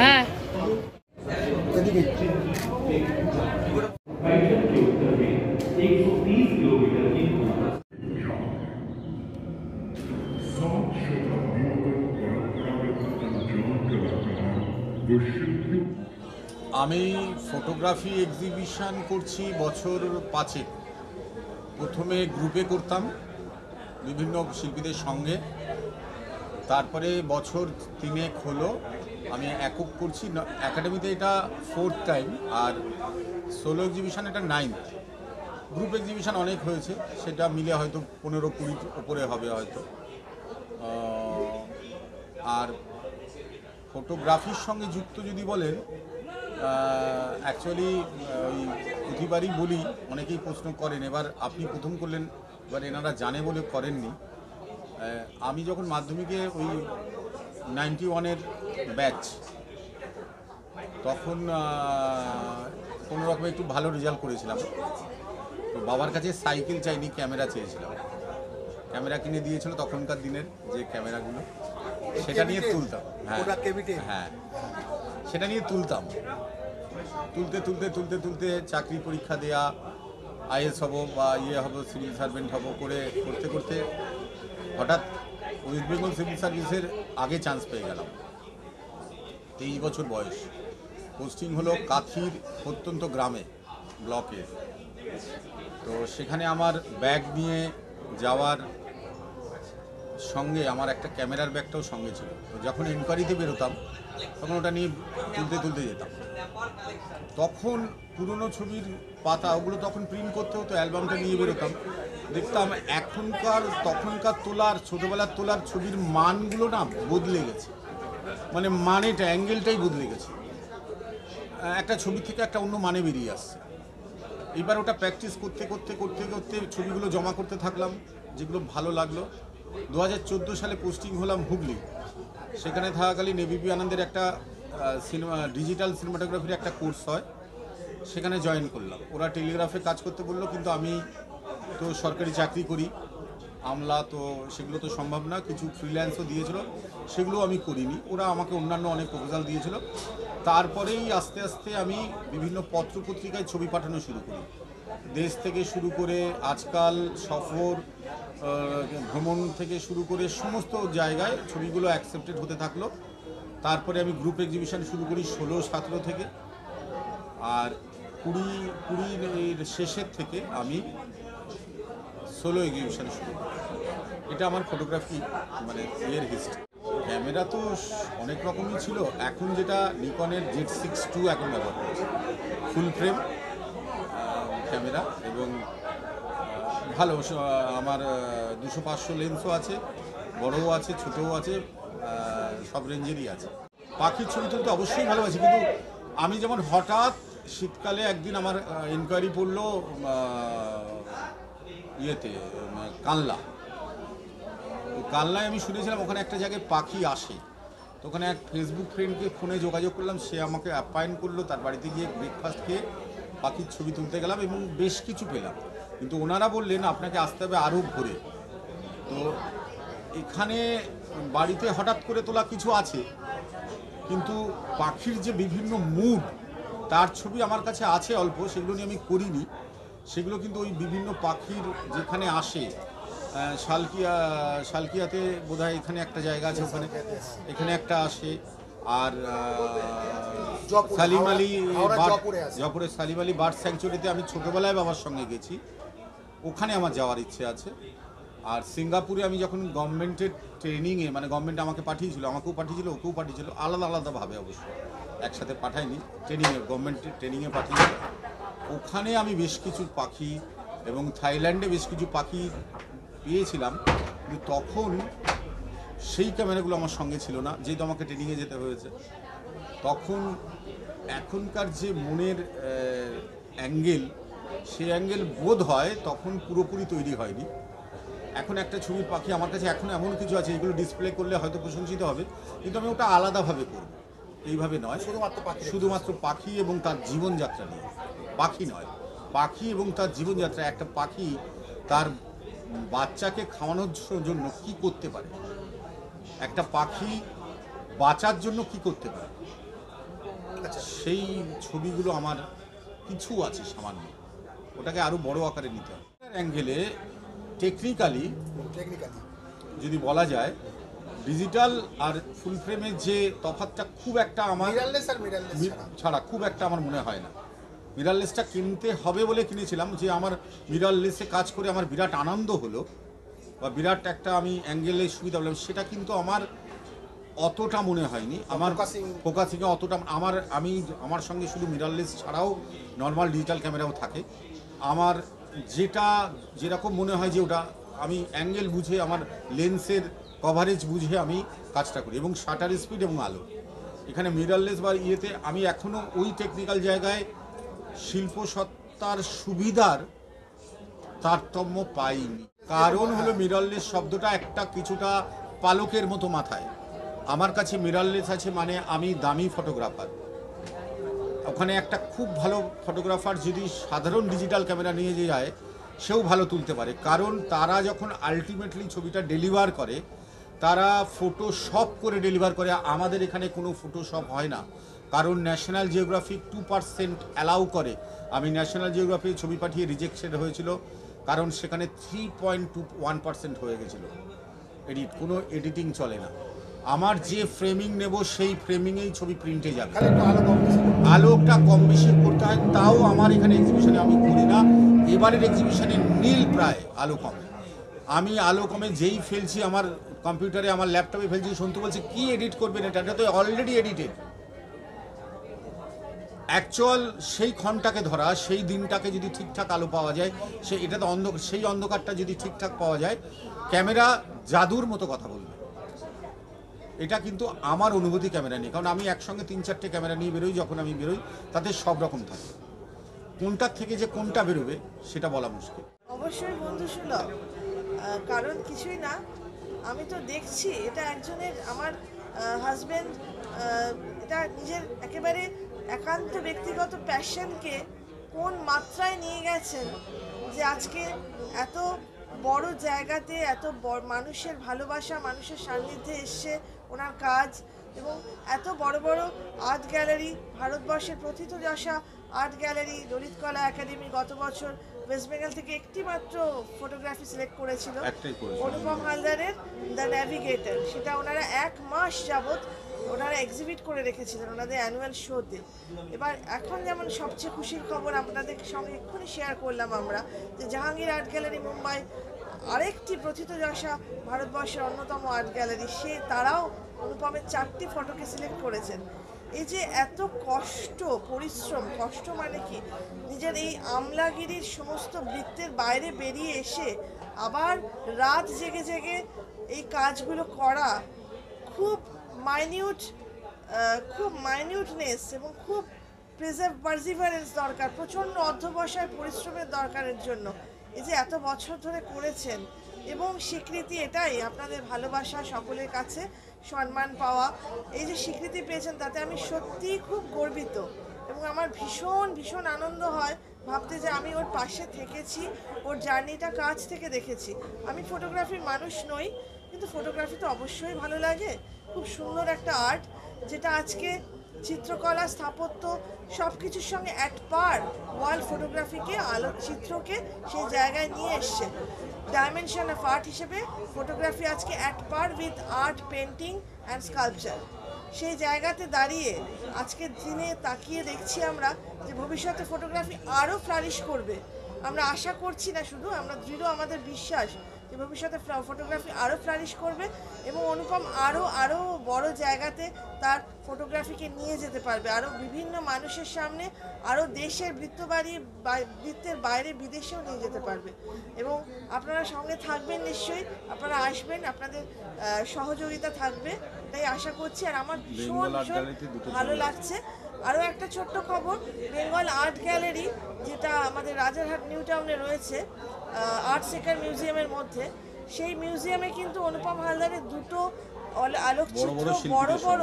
হ্যাঁ আমি photography exhibition করছি বছর 5। প্রথমে গ্রুপে করতাম বিভিন্ন শিল্পীদের সঙ্গে, তারপরে বছর 3 হলো আমি একক করছি। একাডেমিতে এটা 4th টাইম, আর সোলো এক্সিবিশন এটা 9th। গ্রুপ এক্সিবিশন অনেক হয়েছে, সেটা মিলে হয়তো 15-20 উপরে হবে হয়তো। আর ফটোগ্রাফির সঙ্গে যুক্ত যদি বলেন, অ্যাকচুয়ালি ওই প্রতিবারই বলি, অনেকেই প্রশ্ন করেন, এবার আপনি প্রথম করলেন, এবার এনারা জানে বলে করেননি। আমি যখন মাধ্যমিকে ওই 91-এর ব্যাচ, তখন কোনো রকমে একটু ভালো রেজাল্ট করেছিলাম। তো বাবার কাছে সাইকেল চাইনি, ক্যামেরা চেয়েছিলাম। ক্যামেরা কিনে দিয়েছিল তখনকার দিনের যে ক্যামেরাগুলো, সেটা নিয়ে তুলতাম। হ্যাঁ, সেটা নিয়ে তুলতাম। তুলতে চাকরি পরীক্ষা দেয়া, আইএস হব বা হব, সিভিল সার্ভেন্ট হব করে করতে হঠাৎ ওয়েস্ট বেঙ্গল সিভিল সার্ভিসের আগে চান্স পেয়ে গেলাম। 23 বছর বয়স। পোস্টিং হলো কাথির প্রত্যন্ত গ্রামে, ব্লকে। তো সেখানে আমার ব্যাগ নিয়ে যাওয়ার সঙ্গে আমার একটা ক্যামেরার ব্যাগটাও সঙ্গে ছিল। তো যখন ইনকোয়ারিতে বেরোতাম তখন ওটা নিয়ে তুলতে যেতাম। তখন পুরনো ছবির পাতা, ওগুলো তখন প্রিন্ট করতে হতো, অ্যালবামটা নিয়ে বেরোতাম। দেখতাম তখনকার তোলার, ছোটোবেলার তোলার ছবির মানগুলো না বদলে গেছে, মানে মানেটা, অ্যাঙ্গেলটাই বদলে গেছে। একটা ছবি থেকে একটা অন্য মানে বেরিয়ে আসছে। এবার ওটা প্র্যাকটিস করতে ছবিগুলো জমা করতে থাকলাম, যেগুলো ভালো লাগলো। 2014 সালে পোস্টিং হলাম হুগলি। সেখানে থাকাকালীন এবিপি আনন্দের একটা ডিজিটাল সিনেমাটোগ্রাফির একটা কোর্স হয়, সেখানে জয়েন করলাম। ওরা টেলিগ্রাফে কাজ করতে বললো, কিন্তু আমি তো সরকারি চাকরি করি, আমলা, তো সেগুলো তো সম্ভব না। কিছু ফ্রিল্যান্সও দিয়েছিল, সেগুলো আমি করিনি। ওরা আমাকে অন্যান্য অনেক প্রপোজাল দিয়েছিল। তারপরেই আস্তে আস্তে আমি বিভিন্ন পত্রপত্রিকায় ছবি পাঠানো শুরু করি। দেশ থেকে শুরু করে আজকাল সফর, ভ্রমণ থেকে শুরু করে সমস্ত জায়গায় ছবিগুলো অ্যাকসেপ্টেড হতে থাকলো। তারপরে আমি গ্রুপ এক্সিবিশন শুরু করি 16-17 থেকে, আর 20-20 শেষের থেকে আমি সোলো এক্সিবিশন শুরু করি। এটা আমার ফটোগ্রাফি মানে হিস্ট্রি। ক্যামেরা তো অনেক রকমই ছিল। এখন যেটা নিকনের Z6 II এখন ব্যবহার করছে, ফুল ফ্রেম ক্যামেরা, এবং ভালো। আমার 200-500 লেন্সও আছে, বড়ও আছে, ছোটও আছে, সব রেঞ্জেরই আছে। পাখির ছবি তুলতে অবশ্যই ভালোবাসি, কিন্তু আমি যেমন হঠাৎ শীতকালে একদিন আমার ইনকোয়ারি পড়লো কানলায়। আমি শুনেছিলাম ওখানে একটা জায়গায় পাখি আসে। তো ওখানে এক ফেসবুক ফ্রেন্ডকে ফোনে যোগাযোগ করলাম, সে আমাকে অ্যাপয়েন্ট করলো। তার বাড়িতে গিয়ে ব্রেকফাস্ট খেয়ে পাখির ছবি তুলতে গেলাম, এবং বেশ কিছু পেলাম। কিন্তু ওনারা বললেন আপনাকে আসতে হবে আরও ভোরে। তো এখানে বাড়িতে হঠাৎ করে তোলা কিছু আছে, কিন্তু পাখির যে বিভিন্ন মুড, তার ছবি আমার কাছে আছে অল্প, সেগুলো নিয়ে আমি করিনি। সেগুলো কিন্তু ওই বিভিন্ন পাখির যেখানে আসে, শালকিয়াতে বোধহয় এখানে একটা জায়গা আছে, এখানে একটা আসে। আর জয়পুরের সালিম আলী বার্ড স্যাংচুরিতে আমি ছোটোবেলায় বাবার সঙ্গে গেছি, ওখানে আমার যাওয়ার ইচ্ছে আছে। আর সিঙ্গাপুরে আমি যখন গভর্নমেন্টের ট্রেনিংয়ে, মানে গভর্নমেন্ট আমাকে পাঠিয়েছিল, আমাকেও পাঠিয়েছিল, ওকেও পাঠিয়েছিল, আলাদা আলাদাভাবে অবশ্য, একসাথে পাঠায়নি। গভর্নমেন্টের ট্রেনিংয়ে পাঠিয়েছিল। ওখানে আমি বেশ কিছু পাখি, এবং থাইল্যান্ডে বেশ কিছু পাখি পেয়েছিলাম, কিন্তু তখন সেই ক্যামেরাগুলো আমার সঙ্গে ছিল না, যেহেতু আমাকে ট্রেনিংয়ে যেতে হয়েছে। তখন এখনকার যে মনের অ্যাঙ্গেল, সেই অ্যাঙ্গেল বোধ হয় তখন পুরোপুরি তৈরি হয়নি। এখন একটা ছবির পাখি আমার কাছে এখন এমন কিছু আছে, এগুলো ডিসপ্লে করলে হয়তো প্রশংসিত হবে, কিন্তু আমি ওটা আলাদাভাবে করব, এইভাবে নয়। শুধুমাত্র পাখি এবং তার জীবনযাত্রা নিয়ে। পাখি নয়, পাখি এবং তার জীবনযাত্রা। একটা পাখি তার বাচ্চাকে খাওয়ানোর জন্য কি করতে পারে, একটা পাখি বাঁচার জন্য কি করতে পারে, সেই ছবিগুলো আমার কিছু আছে সামান্য, ওটাকে আরও বড় আকারে নিতে হবে। অ্যাঙ্গেলে টেকনিক্যালি যদি বলা যায়, ডিজিটাল আর ফুল ফ্রেমের যে তফাৎটা খুব একটা আমার ছাড়া খুব একটা আমার মনে হয় না। মিররলেসটা কিনতে হবে বলে কিনেছিলাম, যে আমার মিররলেসে কাজ করে আমার বিরাট আনন্দ হলো বা বিরাট একটা আমি অ্যাঙ্গেলে সুবিধা পেলাম, সেটা কিন্তু আমার অতটা মনে হয়নি। আমার ফোকাসিংয়ে অতটা আমার সঙ্গে শুধু মিররলেস ছাড়াও নর্মাল ডিজিটাল ক্যামেরাও থাকে। আমার যেরকম মনে হয় যে ওটা আমি অ্যাঙ্গেল বুঝে, আমার লেন্সের কভারেজ বুঝে আমি কাজটা করি, এবং শাটার স্পিড এবং আলো। এখানে মিররলেস বা ইয়েতে আমি এখনও ওই টেকনিক্যাল জায়গায় শিল্পসত্তার সুবিধার তারতম্য পাইনি। কারণ হলো মিররলেস শব্দটা একটা কিছুটা পালকের মতো মাথায়। আমার কাছে মিররলেস আছে মানে আমি দামি ফটোগ্রাফার। ওখানে একটা খুব ভালো ফটোগ্রাফার যদি সাধারণ ডিজিটাল ক্যামেরা নিয়ে যায়, সেও ভালো তুলতে পারে। কারণ তারা যখন আলটিমেটলি ছবিটা ডেলিভার করে, তারা ফটোশপ করে ডেলিভার করে। আমাদের এখানে কোনো ফটোশপ হয় না, কারণ ন্যাশনাল জিওগ্রাফিক 2% অ্যালাউ করে। আমি ন্যাশনাল জিওগ্রাফি ছবি পাঠিয়ে রিজেকশন হয়েছিল, কারণ সেখানে 3.21% হয়ে গেছিলো কোনো এডিটিং চলে না। আমার যে ফ্রেমিং নেব সেই ফ্রেমিংয়েই ছবি প্রিন্টে যাবে। আলোকটা কম বেশি করতে হয়, তাও আমার এখানে এক্সিবিশনে আমি করি না। এবারের এক্সিবিশনে নীল প্রায় আলো কম। আমি আলো কমে যেই ফেলছি, আমার কম্পিউটারে আমার ল্যাপটপে ফেলছি, সন্তু বলছে কি এডিট করবেন, এটা তো অলরেডি এডিটেড। অ্যাকচুয়াল সেই ক্ষণটাকে ধরা, সেই দিনটাকে যদি ঠিকঠাক আলো পাওয়া যায়, এটা তো সেই অন্ধকারটা যদি ঠিকঠাক পাওয়া যায়, ক্যামেরা জাদুর মতো কথা বলবে। এটা কিন্তু আমার অনুভূতি ক্যামেরা নিয়ে, কারণ আমি একসঙ্গে 3-4টে ক্যামেরা নিয়ে বেরোই। যখন আমি বেরোই তাতে সব রকম থাকে, কোনটার থেকে যে কোনটা বেরোবে সেটা বলা মুশকিল। অবশ্যই বন্ধুসুলভ, কারণ কিছুই না, আমি তো দেখছি এটা একজনের, আমার হাজব্যান্ড এটা নিজের একেবারে একান্ত ব্যক্তিগত প্যাশনকে কোন মাত্রায় নিয়ে গেছেন, যে আজকে এত বড় জায়গাতে এত মানুষের ভালোবাসা, মানুষের সান্নিধ্যে এসছে ওনার কাজ, এবং এত বড় বড় আর্ট গ্যালারি, ভারতবর্ষের প্রথিতযশা আর্ট গ্যালারি ললিত কলা একাডেমি গত বছর ওয়েস্ট বেঙ্গল থেকে একটি মাত্র ফটোগ্রাফি সিলেক্ট করেছিল, অনুপম হালদারের দ্য ন্যাভিগেটর। সেটা ওনারা 1 মাস যাবৎ ওনারা এক্সিবিট করে রেখেছিলেন ওনাদের অ্যানুয়াল শোতে। এবার এখন যেমন সবচেয়ে খুশির খবর আপনাদের সঙ্গে এক্ষুনি শেয়ার করলাম আমরা, যে জাহাঙ্গীর আর্ট গ্যালারি মুম্বাই, আরেকটি প্রথিতযশা ভারতবর্ষের অন্যতম আর্ট গ্যালারি, তারাও অনুপমের 4টি ফটোকে সিলেক্ট করেছেন। এই যে এত কষ্ট, পরিশ্রম, কষ্ট মানে কি, নিজের এই আমলাগিরির সমস্ত বৃত্তের বাইরে বেরিয়ে এসে আবার রাত জেগে জেগে এই কাজগুলো করা, খুব মাইনিউটনেস এবং খুব পারসিভারেন্স দরকার, প্রচণ্ড অধ্যবসায় পরিশ্রমের দরকারের জন্য এই যে এত বছর ধরে করেছেন। এবং স্বীকৃতি এটাই, আপনাদের ভালোবাসা, সকলের কাছে সম্মান পাওয়া, এই যে স্বীকৃতি পেয়েছেন তাতে আমি সত্যিই খুব গর্বিত। এবং আমার ভীষণ ভীষণ আনন্দ হয় ভাবতে যে আমি ওর পাশে থেকেছি, ওর জার্নিটা কাছ থেকে দেখেছি। আমি ফটোগ্রাফির মানুষ নই, কিন্তু ফটোগ্রাফি তো অবশ্যই ভালো লাগে। খুব সুন্দর একটা আর্ট, যেটা আজকে চিত্রকলা, স্থাপত্য সব কিছুর সঙ্গে অ্যাট পার ওয়ার্ল্ড ফটোগ্রাফিকে, আলোকচিত্রকে সেই জায়গায় নিয়ে এসছে। ডাইমেনশন অফ আর্ট হিসেবে ফটোগ্রাফি আজকে at per with art, painting and sculpture. সেই জায়গাতে দাঁড়িয়ে আজকের দিনে তাকিয়ে দেখছি আমরা যে ভবিষ্যতে ফটোগ্রাফি আরও ফ্লারিশ করবে। আমরা আশা করছি না শুধু, আমরা দৃঢ় আমাদের বিশ্বাস যে ভবিষ্যতে ফটোগ্রাফি আরও ফ্লারিশ করবে, এবং অনুপম আরও বড় জায়গাতে তার ফটোগ্রাফিকে নিয়ে যেতে পারবে, আরও বিভিন্ন মানুষের সামনে, আরও দেশের বৃত্তের বাইরে বিদেশেও নিয়ে যেতে পারবে। এবং আপনারা সঙ্গে থাকবেন নিশ্চয়ই, আপনারা আসবেন, আপনাদের সহযোগিতা থাকবে, তাই আশা করছি। আর আমার ভীষণ ভালো লাগছে। আরও একটা ছোট্ট খবর, বেঙ্গল আর্ট গ্যালারি, যেটা আমাদের রাজারহাট নিউ টাউনে রয়েছে আর্ট সেকার মিউজিয়ামের মধ্যে, সেই মিউজিয়ামে কিন্তু অনুপম হালদারের 2টো আলোকচিত্র, বড় বড়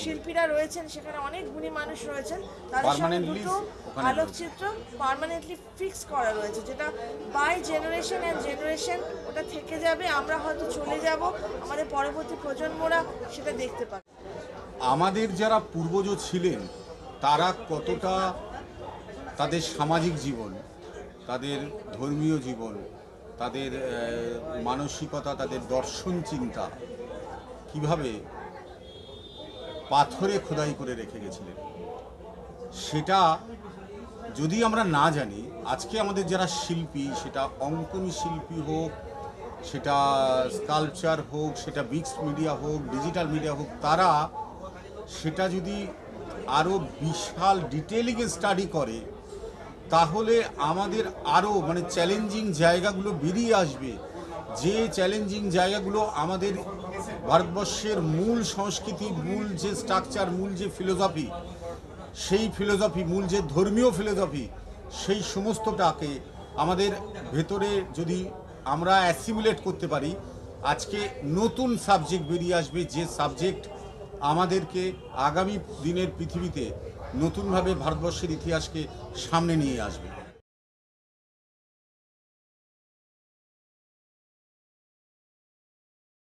শিল্পীরা রয়েছেন, সেখানে অনেক গুণী মানুষ রয়েছেন, তাদের সঙ্গে 2টো আলোকচিত্র পার্মানেন্টলি ফিক্স করা রয়েছে, যেটা বাই জেনারেশন অ্যান্ড জেনারেশন ওটা থেকে যাবে, আমরা হয়তো চলে যাব, আমাদের পরবর্তী প্রজন্মরা সেটা দেখতে পাবে। আমাদের যারা পূর্বজ ছিলেন তারা কতটা তাদের সামাজিক জীবন, তাদের ধর্মীয় জীবন, তাদের মানসিকতা, তাদের দর্শন চিন্তা কিভাবে পাথরে খোদাই করে রেখে গেছিলেন, সেটা যদি আমরা না জানি, আজকে আমাদের যারা শিল্পী, সেটা অঙ্কনী শিল্পী হোক, সেটা স্কাল্পচার হোক, সেটা মিক্সড মিডিয়া হোক, ডিজিটাল মিডিয়া হোক, তারা সেটা যদি আরও বিশাল ডিটেলিংয়ে স্টাডি করে, তাহলে আমাদের আরও মানে চ্যালেঞ্জিং জায়গাগুলো বেরিয়ে আসবে। যে চ্যালেঞ্জিং জায়গাগুলো আমাদের ভারতবর্ষের মূল সংস্কৃতি, মূল যে স্ট্রাকচার, মূল যে ফিলোসফি, সেই ফিলোসফি, মূল যে ধর্মীয় ফিলোসফি, সেই সমস্তটাকে আমাদের ভেতরে যদি আমরা অ্যাসিমিলেট করতে পারি, আজকে নতুন সাবজেক্ট বেরিয়ে আসবে, যে সাবজেক্ট আমাদেরকে আগামী দিনের পৃথিবীতে নতুনভাবে ভারতবর্ষের ইতিহাসকে সামনে নিয়ে আসবে।